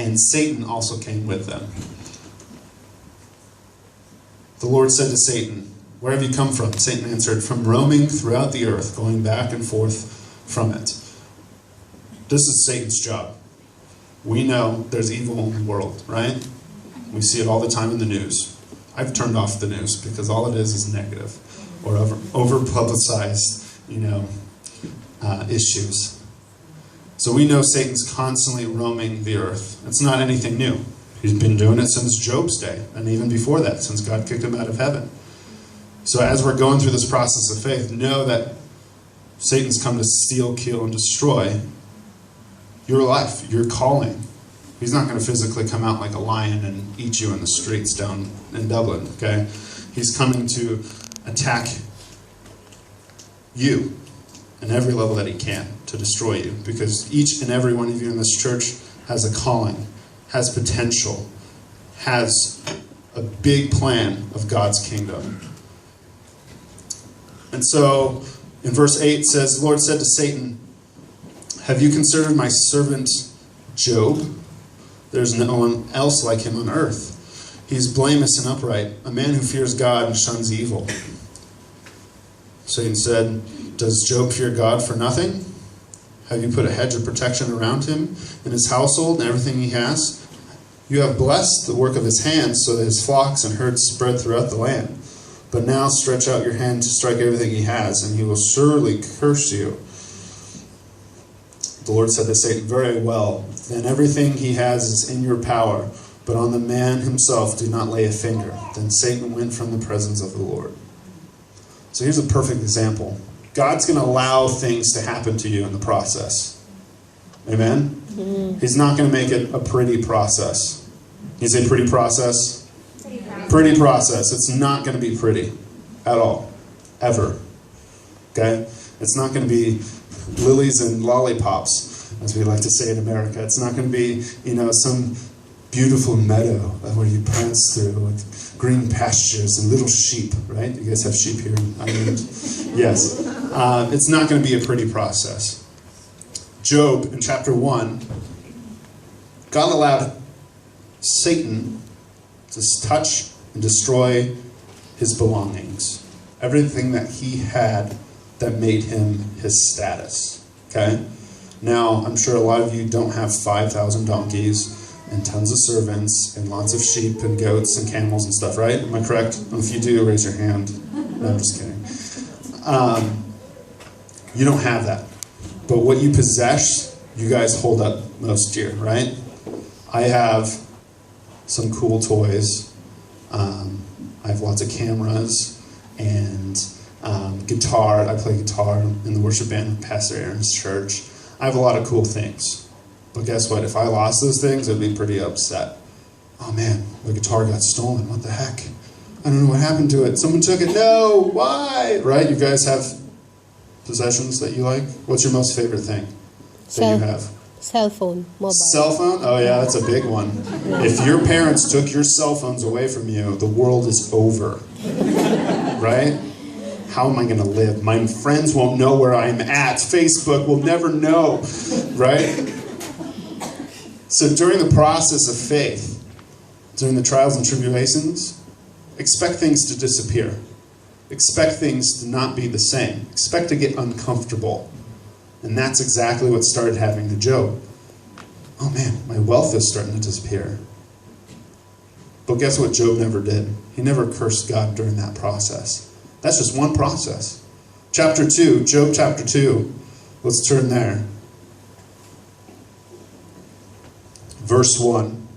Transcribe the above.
and Satan also came with them. The Lord said to Satan, "Where have you come from?" Satan answered, "From roaming throughout the earth, going back and forth from it." This is Satan's job. We know there's evil in the world, right? We see it all the time in the news. I've turned off the news because all it is negative or over-publicized, issues. So we know Satan's constantly roaming the earth. It's not anything new. He's been doing it since Job's day, and even before that, since God kicked him out of heaven. So as we're going through this process of faith, know that Satan's come to steal, kill, and destroy your life, your calling. He's not going to physically come out like a lion and eat you in the streets down in Dublin, okay? He's coming to attack you in every level that he can to destroy you, because each and every one of you in this church has a calling, has potential, has a big plan of God's kingdom. And so in verse 8 it says, the Lord said to Satan, "Have you considered my servant Job? There's no one else like him on earth. He's blameless and upright, a man who fears God and shuns evil." Satan said, "Does Job fear God for nothing? Have you put a hedge of protection around him and his household and everything he has? You have blessed the work of his hands so that his flocks and herds spread throughout the land. But now stretch out your hand to strike everything he has, and he will surely curse you." The Lord said to Satan, "Very well, then everything he has is in your power, but on the man himself do not lay a finger." Then Satan went from the presence of the Lord. So here's a perfect example. God's going to allow things to happen to you in the process. Amen? Mm-hmm. He's not going to make it a pretty process. You say pretty process? Pretty process. It's not going to be pretty at all. Ever. Okay? It's not going to be lilies and lollipops, as we like to say in America. It's not going to be, some beautiful meadow where you prance through with green pastures and little sheep, right? You guys have sheep here in Ireland? Yes. It's not going to be a pretty process. Job, in chapter 1, God allowed Satan to touch and destroy his belongings. Everything that he had that made him his status. Okay? Now, I'm sure a lot of you don't have 5,000 donkeys and tons of servants and lots of sheep and goats and camels and stuff, right? Am I correct? If you do, raise your hand. No, I'm just kidding. You don't have that. But what you possess, you guys hold up most dear, right? I have some cool toys. I have lots of cameras and guitar. I play guitar in the worship band with Pastor Aaron's church. I have a lot of cool things. But guess what? If I lost those things, I'd be pretty upset. Oh man, my guitar got stolen. What the heck? I don't know what happened to it. Someone took it. No, why? Right? You guys have possessions that you like? What's your most favorite thing that you have? Cell phone, mobile. Cell phone? Oh yeah, that's a big one. If your parents took your cell phones away from you, the world is over. Right? How am I going to live? My friends won't know where I'm at. Facebook will never know. Right? So during the process of faith, during the trials and tribulations, expect things to disappear. Expect things to not be the same. Expect to get uncomfortable. And that's exactly what started happening to Job. Oh man, my wealth is starting to disappear. But guess what Job never did? He never cursed God during that process. That's just one process. Chapter 2, Job chapter 2. Let's turn there. Verse 1.